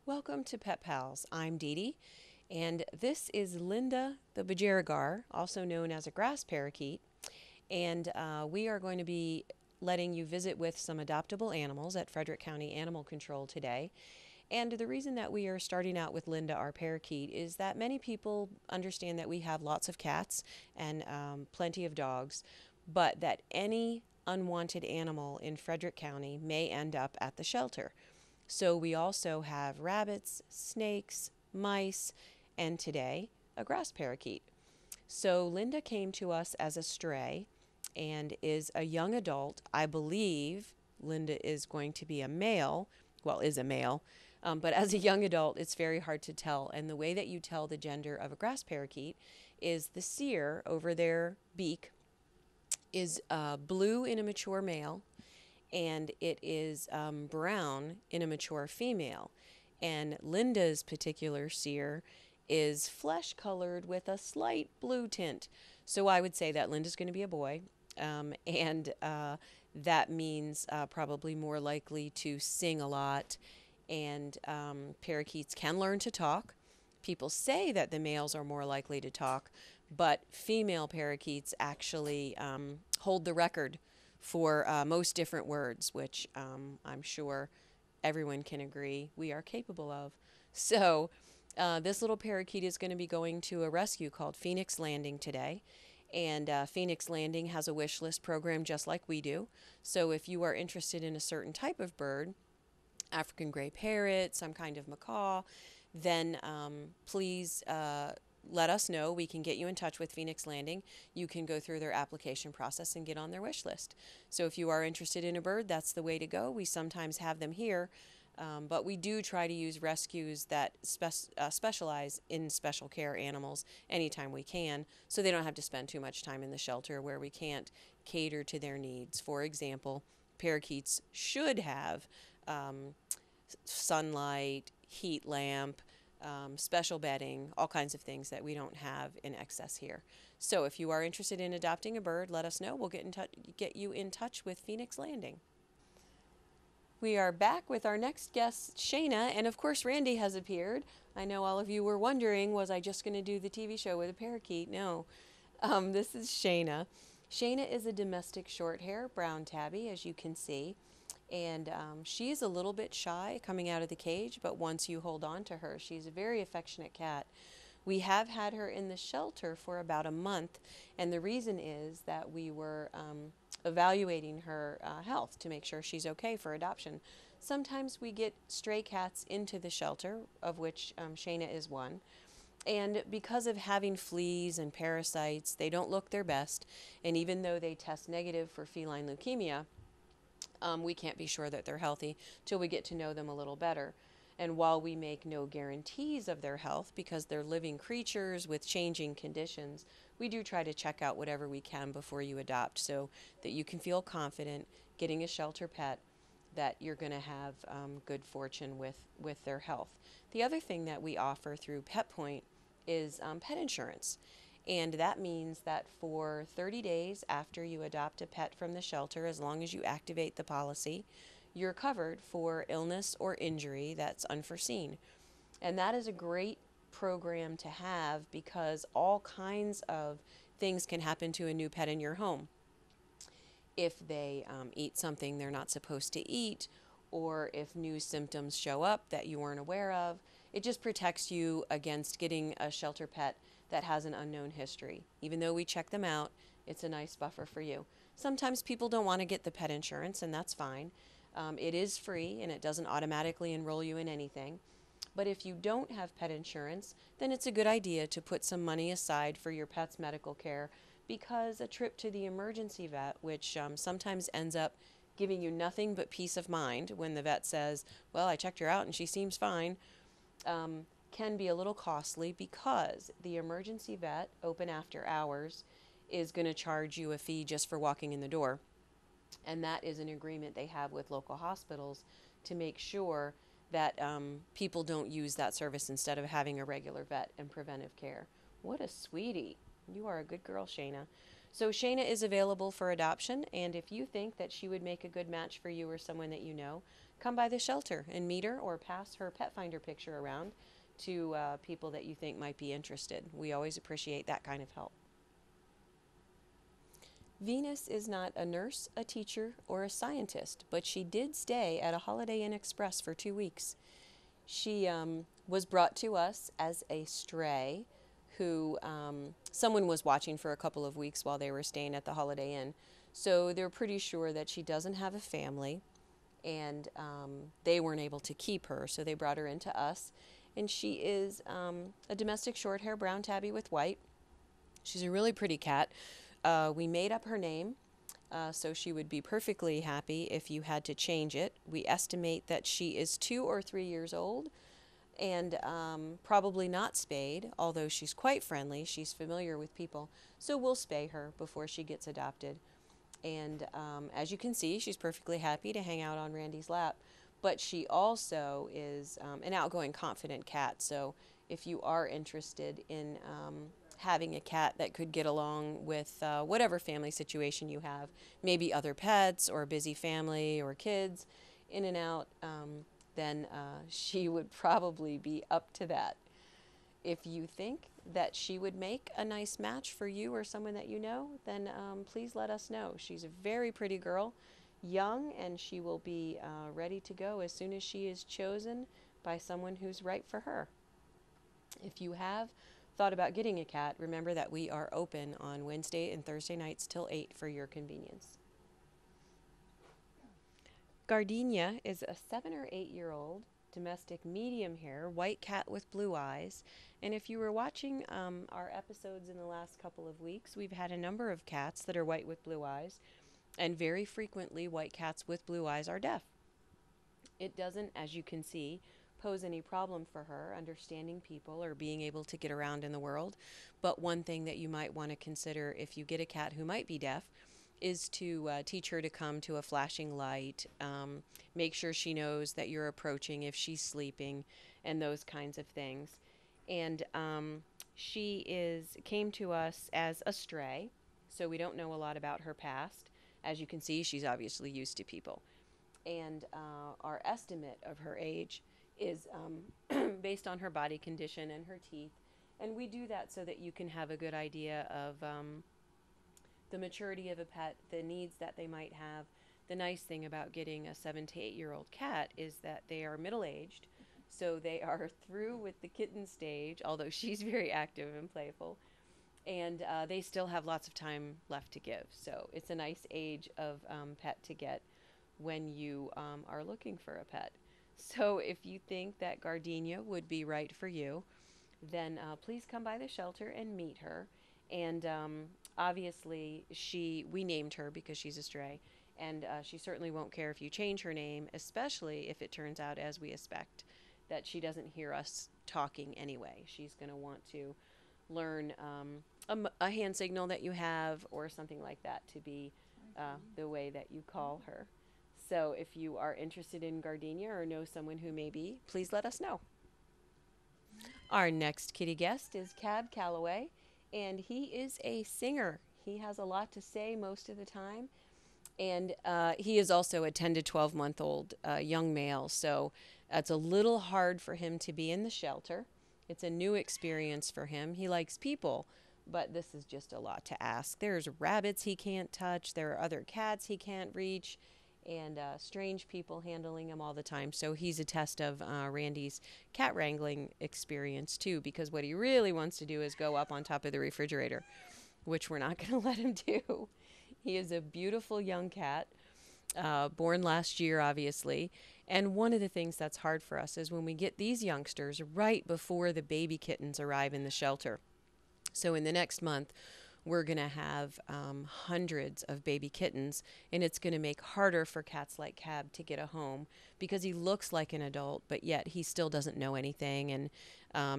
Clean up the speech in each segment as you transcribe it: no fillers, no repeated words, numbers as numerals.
Welcome to Pet Pals. I'm Dee Dee, and this is Linda the Bajaragar, also known as a grass parakeet. And we are going to be letting you visit with some adoptable animals at Frederick County Animal Control today. And the reason that we are starting out with Linda, our parakeet, is that many people understand that we have lots of cats and plenty of dogs, but that any unwanted animal in Frederick County may end up at the shelter. So we also have rabbits, snakes, mice, and today a grass parakeet. So Linda came to us as a stray and is a young adult. I believe Linda is going to be a male, well, is a male, but as a young adult, it's very hard to tell. And the way that you tell the gender of a grass parakeet is the cere over their beak is blue in a mature male, and it is brown in a mature female. And Linda's particular cere is flesh colored with a slight blue tint. So I would say that Linda's going to be a boy, and that means probably more likely to sing a lot. And parakeets can learn to talk. People say that the males are more likely to talk, but female parakeets actually hold the record for most different words, which I'm sure everyone can agree we are capable of. So this little parakeet is going to be going to a rescue called Phoenix Landing today. And Phoenix Landing has a wish list program just like we do. So if you are interested in a certain type of bird, African gray parrot, some kind of macaw, then please let us know. We can get you in touch with Phoenix Landing. You can go through their application process and get on their wish list. So if you are interested in a bird, that's the way to go. We sometimes have them here, but we do try to use rescues that specialize in special care animals anytime we can, so they don't have to spend too much time in the shelter where we can't cater to their needs. For example, parakeets should have sunlight, heat lamp, special bedding, all kinds of things that we don't have in excess here. So if you are interested in adopting a bird, let us know. We'll get you in touch with Phoenix Landing. We are back with our next guest, Shana, and of course Randy has appeared. I know all of you were wondering, was I just going to do the TV show with a parakeet? No. This is Shana. Shana is a domestic short hair brown tabby, as you can see. And she's a little bit shy coming out of the cage, but once you hold on to her, she's a very affectionate cat. We have had her in the shelter for about a month, and the reason is that we were evaluating her health to make sure she's okay for adoption. Sometimes we get stray cats into the shelter, of which Shana is one. And because of having fleas and parasites, they don't look their best. And even though they test negative for feline leukemia, we can't be sure that they're healthy till we get to know them a little better. And while we make no guarantees of their health because they're living creatures with changing conditions, we do try to check out whatever we can before you adopt so that you can feel confident getting a shelter pet that you're going to have good fortune with their health. The other thing that we offer through PetPoint is pet insurance. And that means that for 30 days after you adopt a pet from the shelter, as long as you activate the policy, you're covered for illness or injury that's unforeseen. And that is a great program to have because all kinds of things can happen to a new pet in your home. If they eat something they're not supposed to eat, or if new symptoms show up that you weren't aware of, it just protects you against getting a shelter pet that has an unknown history. Even though we check them out, it's a nice buffer for you. Sometimes people don't want to get the pet insurance, and that's fine. It is free, and it doesn't automatically enroll you in anything. But if you don't have pet insurance, then it's a good idea to put some money aside for your pet's medical care, because a trip to the emergency vet, which sometimes ends up giving you nothing but peace of mind when the vet says, well, I checked her out and she seems fine, can be a little costly because the emergency vet, open after hours, is going to charge you a fee just for walking in the door. And that is an agreement they have with local hospitals to make sure that people don't use that service instead of having a regular vet and preventive care. What a sweetie. You are a good girl, Shana. So Shana is available for adoption, and if you think that she would make a good match for you or someone that you know, come by the shelter and meet her or pass her pet finder picture around to people that you think might be interested. We always appreciate that kind of help. Venus is not a nurse, a teacher, or a scientist, but she did stay at a Holiday Inn Express for 2 weeks. She was brought to us as a stray who someone was watching for a couple of weeks while they were staying at the Holiday Inn. So they're pretty sure that she doesn't have a family, and they weren't able to keep her, so they brought her into us. And she is a domestic short hair brown tabby with white. She's a really pretty cat. We made up her name, so she would be perfectly happy if you had to change it. We estimate that she is 2 or 3 years old and probably not spayed, although she's quite friendly. She's familiar with people, so we'll spay her before she gets adopted. And as you can see, she's perfectly happy to hang out on Randy's lap, but she also is an outgoing, confident cat. So if you are interested in having a cat that could get along with whatever family situation you have, maybe other pets or a busy family or kids in and out, then she would probably be up to that. If you think that she would make a nice match for you or someone that you know, then please let us know. She's a very pretty girl, young, and she will be ready to go as soon as she is chosen by someone who's right for her. If you have thought about getting a cat, remember that we are open on Wednesday and Thursday nights till 8 for your convenience. Gardenia is a 7 or 8 year old domestic medium hair white cat with blue eyes. And if you were watching our episodes in the last couple of weeks, we've had a number of cats that are white with blue eyes, and very frequently white cats with blue eyes are deaf. It doesn't, as you can see, pose any problem for her understanding people or being able to get around in the world. But one thing that you might want to consider if you get a cat who might be deaf is to teach her to come to a flashing light, make sure she knows that you're approaching if she's sleeping, and those kinds of things. And she came to us as a stray, so we don't know a lot about her past. As you can see, she's obviously used to people. And our estimate of her age is based on her body condition and her teeth. And we do that so that you can have a good idea of the maturity of a pet, the needs that they might have. The nice thing about getting a 7 to 8 year old cat is that they are middle-aged, so they are through with the kitten stage, although she's very active and playful, and they still have lots of time left to give. So it's a nice age of pet to get when you are looking for a pet. So if you think that Gardenia would be right for you, then please come by the shelter and meet her. And obviously, we named her because she's a stray, and she certainly won't care if you change her name, especially if it turns out, as we expect, that she doesn't hear us talking anyway. She's going to want to learn a hand signal that you have or something like that to be the way that you call her. So if you are interested in Gardenia or know someone who may be, please let us know. Our next kitty guest is Cab Calloway, and he is a singer. He has a lot to say most of the time, and he is also a 10 to 12-month-old young male, so it's a little hard for him to be in the shelter. It's a new experience for him. He likes people, but this is just a lot to ask. There's rabbits he can't touch. There are other cats he can't reach, and strange people handling him all the time. So he's a test of Randy's cat wrangling experience too, because what he really wants to do is go up on top of the refrigerator, which we're not going to let him do. He is a beautiful young cat, born last year, obviously. And one of the things that's hard for us is when we get these youngsters right before the baby kittens arrive in the shelter. So in the next month, we're going to have hundreds of baby kittens, and it's going to make harder for cats like Cab to get a home because he looks like an adult, but yet he still doesn't know anything and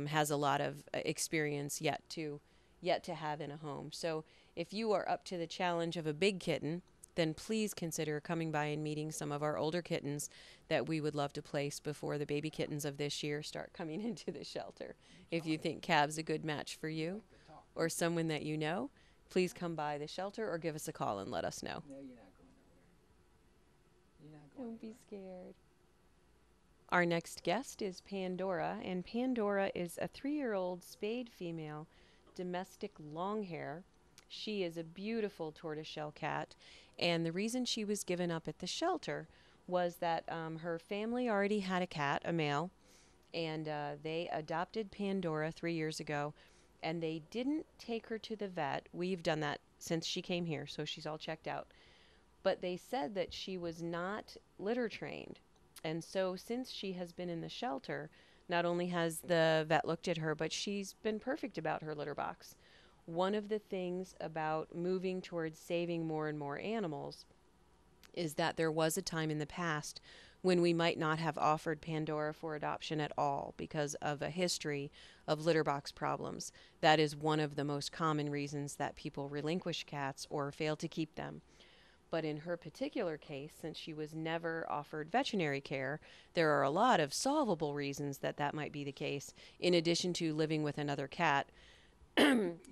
has a lot of experience yet to have in a home. So if you are up to the challenge of a big kitten, then please consider coming by and meeting some of our older kittens that we would love to place before the baby kittens of this year start coming into the shelter. If you think Cab's a good match for you or someone that you know, please come by the shelter or give us a call and let us know. No, you're not going nowhere. You're not going Don't be scared. Our next guest is Pandora, and Pandora is a 3-year-old spayed female domestic long hair. She is a beautiful tortoiseshell cat, and the reason she was given up at the shelter was that her family already had a cat, a male, and they adopted Pandora 3 years ago, and they didn't take her to the vet. We've done that since she came here, so she's all checked out. But they said that she was not litter trained, and so since she has been in the shelter, not only has the vet looked at her, but she's been perfect about her litter box. One of the things about moving towards saving more and more animals is that there was a time in the past when we might not have offered Pandora for adoption at all because of a history of litter box problems. That is one of the most common reasons that people relinquish cats or fail to keep them. But in her particular case, since she was never offered veterinary care, there are a lot of solvable reasons that that might be the case, in addition to living with another cat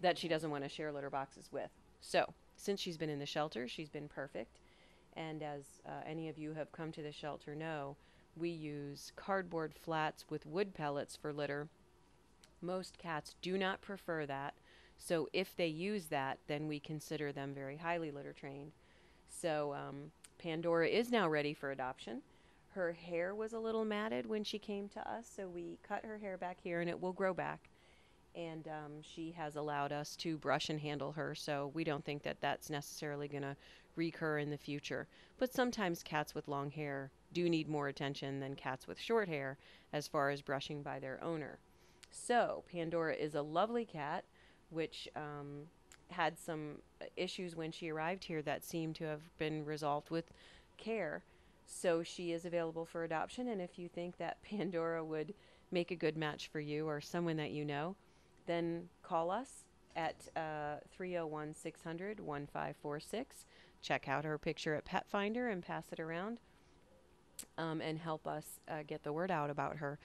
that she doesn't want to share litter boxes with. So, since she's been in the shelter, she's been perfect. And as any of you have come to the shelter know, we use cardboard flats with wood pellets for litter. Most cats do not prefer that. So if they use that, then we consider them very highly litter trained. So Pandora is now ready for adoption. Her hair was a little matted when she came to us, so we cut her hair back here and it will grow back. And she has allowed us to brush and handle her, so we don't think that that's necessarily going to recur in the future. But sometimes cats with long hair do need more attention than cats with short hair as far as brushing by their owner. So Pandora is a lovely cat, which had some issues when she arrived here that seem to have been resolved with care. So she is available for adoption, and if you think that Pandora would make a good match for you or someone that you know, then call us at 301-600-1546. Check out her picture at Pet Finder and pass it around and help us get the word out about her.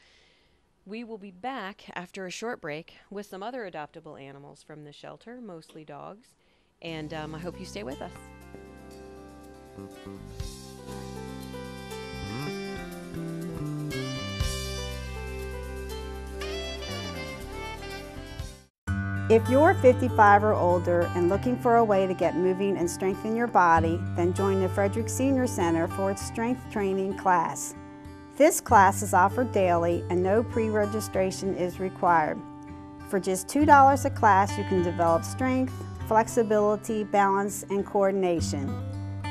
We will be back after a short break with some other adoptable animals from the shelter, mostly dogs, and I hope you stay with us. If you're 55 or older and looking for a way to get moving and strengthen your body, then join the Frederick Senior Center for its strength training class. This class is offered daily and no pre-registration is required. For just $2 a class, you can develop strength, flexibility, balance, and coordination.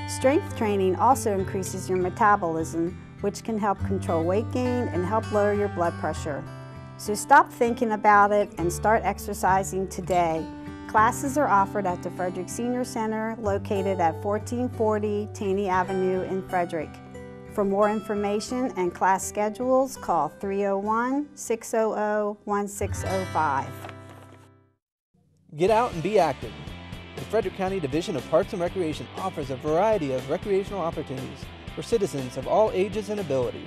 Strength training also increases your metabolism, which can help control weight gain and help lower your blood pressure. So stop thinking about it and start exercising today. Classes are offered at the Frederick Senior Center, located at 1440 Taney Avenue in Frederick. For more information and class schedules, call 301-600-1605. Get out and be active. The Frederick County Division of Parks and Recreation offers a variety of recreational opportunities for citizens of all ages and ability.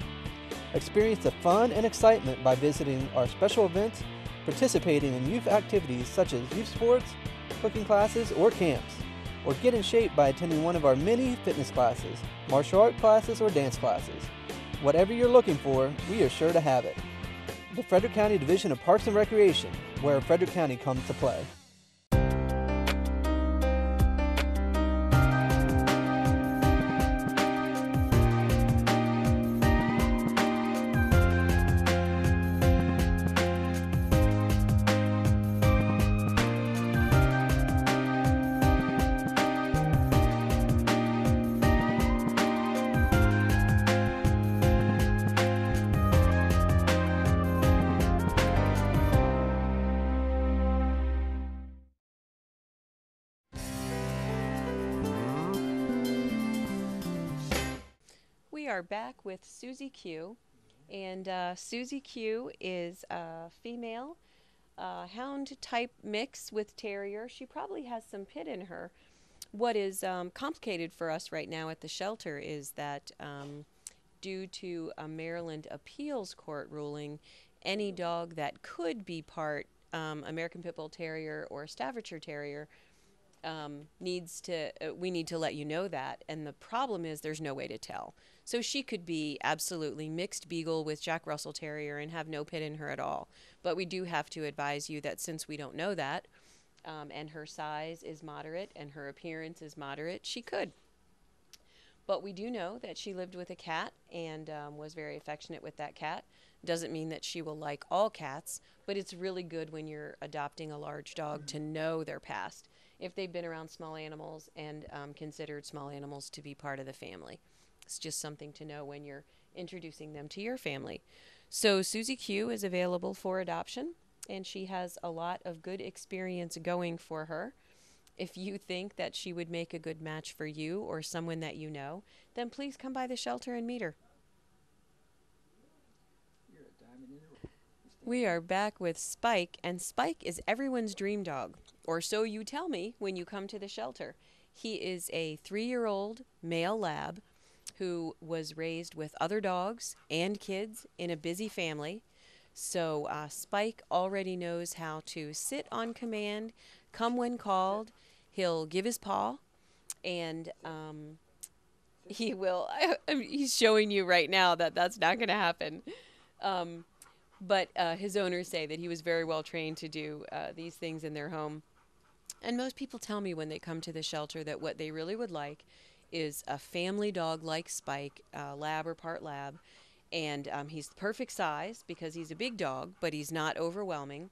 Experience the fun and excitement by visiting our special events, participating in youth activities such as youth sports, cooking classes, or camps. Or get in shape by attending one of our many fitness classes, martial art classes, or dance classes. Whatever you're looking for, we are sure to have it. The Frederick County Division of Parks and Recreation, where Frederick County comes to play. we are back with Susie Q. And Susie Q is a female hound type mix with terrier. She probably has some pit in her. What is complicated for us right now at the shelter is that due to a Maryland appeals court ruling, any dog that could be part American Pit Bull Terrier or Staffordshire Terrier we need to let you know that. And the problem is there's no way to tell. So she could be absolutely mixed beagle with Jack Russell Terrier and have no pit in her at all. But we do have to advise you that since we don't know that, and her size is moderate and her appearance is moderate, she could. But we do know that she lived with a cat and was very affectionate with that cat. Doesn't mean that she will like all cats, but it's really good when you're adopting a large dog to know their past, if they've been around small animals and considered small animals to be part of the family. It's just something to know when you're introducing them to your family. So Susie Q is available for adoption, and she has a lot of good experience going for her. If you think that she would make a good match for you or someone that you know, then please come by the shelter and meet her. We are back with Spike, and Spike is everyone's dream dog, or so you tell me when you come to the shelter. He is a 3-year-old male lab who was raised with other dogs and kids in a busy family. So Spike already knows how to sit on command, come when called. He'll give his paw, and he will. He's showing you right now that that's not going to happen. But his owners say that he was very well trained to do these things in their home. And most people tell me when they come to the shelter that what they really would like is a family dog like Spike, lab or part lab. And he's the perfect size because he's a big dog, but he's not overwhelming.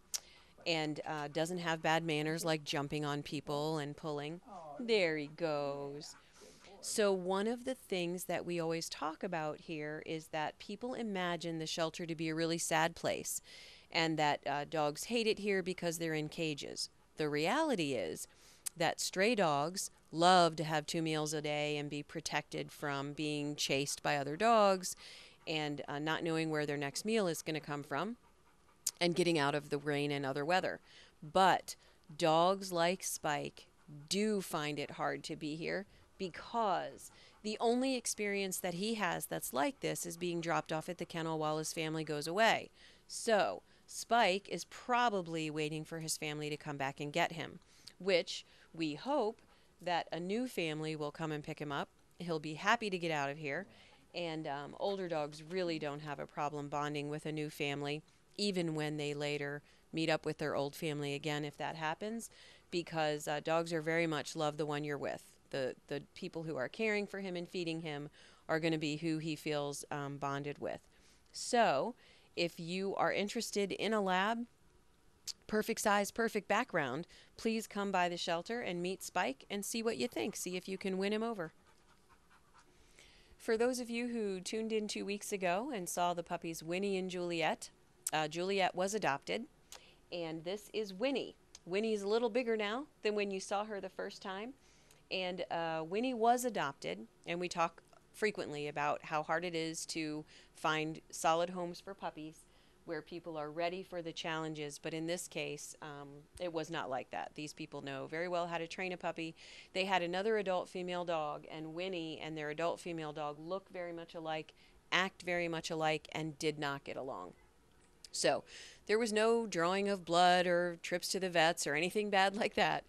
And doesn't have bad manners like jumping on people and pulling. There he goes. So one of the things that we always talk about here is that people imagine the shelter to be a really sad place and that dogs hate it here because they're in cages. The reality is that stray dogs love to have 2 meals a day and be protected from being chased by other dogs and not knowing where their next meal is going to come from and getting out of the rain and other weather. But dogs like Spike do find it hard to be here because the only experience that he has that's like this is being dropped off at the kennel while his family goes away. So Spike is probably waiting for his family to come back and get him, which we hope that a new family will come and pick him up. He'll be happy to get out of here. And older dogs really don't have a problem bonding with a new family, even when they later meet up with their old family again, if that happens, because dogs are very much love the one you're with. The people who are caring for him and feeding him are going to be who he feels bonded with. So if you are interested in a lab, perfect size, perfect background, please come by the shelter and meet Spike and see what you think. See if you can win him over. For those of you who tuned in 2 weeks ago and saw the puppies Winnie and Juliet, Juliet was adopted, and this is Winnie. Winnie's a little bigger now than when you saw her the first time. And Winnie was adopted, and we talk frequently about how hard it is to find solid homes for puppies where people are ready for the challenges. But in this case, it was not like that. These people know very well how to train a puppy. They had another adult female dog, and Winnie and their adult female dog look very much alike, act very much alike, and did not get along. So there was no drawing of blood or trips to the vets or anything bad like that.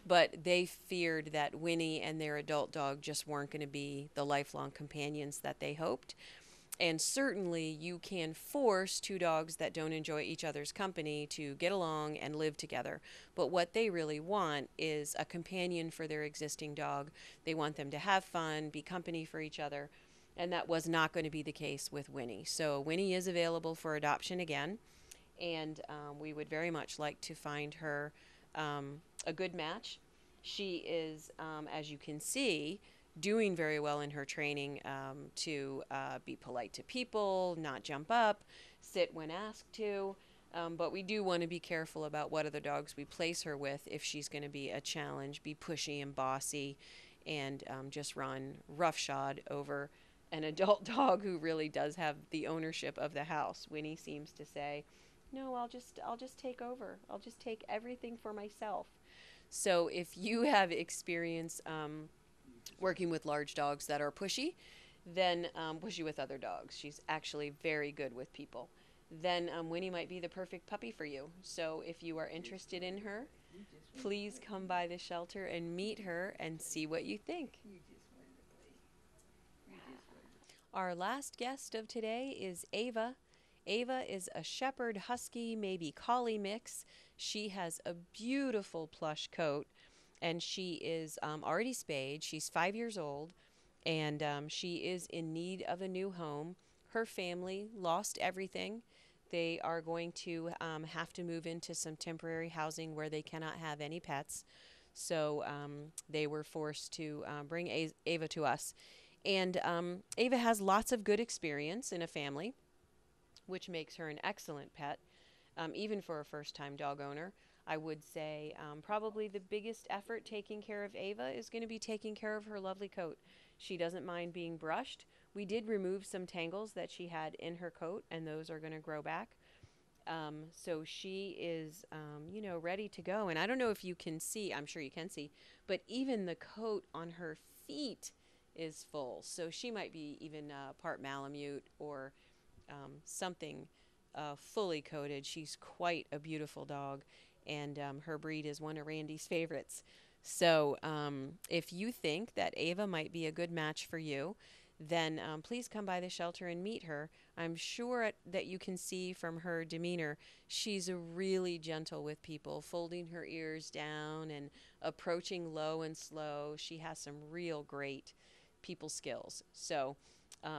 But they feared that Winnie and their adult dog just weren't going to be the lifelong companions that they hoped. And certainly you can force 2 dogs that don't enjoy each other's company to get along and live together. But what they really want is a companion for their existing dog. They want them to have fun, be company for each other. And that was not going to be the case with Winnie. So Winnie is available for adoption again. And we would very much like to find her a good match. She is, as you can see, doing very well in her training to be polite to people, not jump up, sit when asked to. But we do want to be careful about what other dogs we place her with if she's going to be a challenge, be pushy and bossy, and just run roughshod over an adult dog who really does have the ownership of the house. Winnie seems to say, "No, I'll just take over. I'll just take everything for myself." So if you have experience working with large dogs that are pushy, then pushy with other dogs. She's actually very good with people. Then Winnie might be the perfect puppy for you. So if you are interested in her, please come by the shelter and meet her and see what you think. Our last guest of today is Ava. Ava is a shepherd husky, maybe collie mix. She has a beautiful plush coat, and she is already spayed. She's 5 years old, and she is in need of a new home. Her family lost everything. They are going to have to move into some temporary housing where they cannot have any pets. So they were forced to bring Ava to us. And Ava has lots of good experience in a family, which makes her an excellent pet, even for a first-time dog owner. I would say probably the biggest effort taking care of Ava is going to be taking care of her lovely coat. She doesn't mind being brushed. We did remove some tangles that she had in her coat, and those are going to grow back. So she is, ready to go. And I don't know if you can see, I'm sure you can see, but even the coat on her feet is full. So she might be even part Malamute or something fully coated. She's quite a beautiful dog, and her breed is one of Randy's favorites. So if you think that Ava might be a good match for you, then please come by the shelter and meet her. I'm sure that you can see from her demeanor, she's really gentle with people, folding her ears down and approaching low and slow. She has some real great people skills. So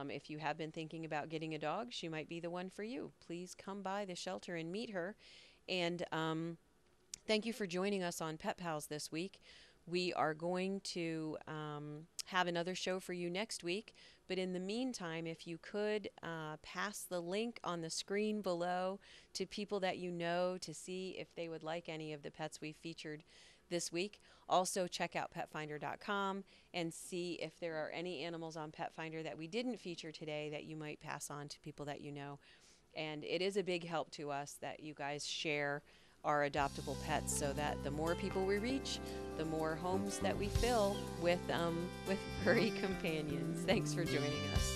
if you have been thinking about getting a dog, she might be the one for you. Please come by the shelter and meet her. And thank you for joining us on Pet Pals this week. We are going to have another show for you next week. But in the meantime, if you could pass the link on the screen below to people that you know to see if they would like any of the pets we featured this week. Also, check out petfinder.com and see if there are any animals on Petfinder that we didn't feature today that you might pass on to people that you know. And it is a big help to us that you guys share our adoptable pets, so that the more people we reach, the more homes that we fill with furry companions. Thanks for joining us.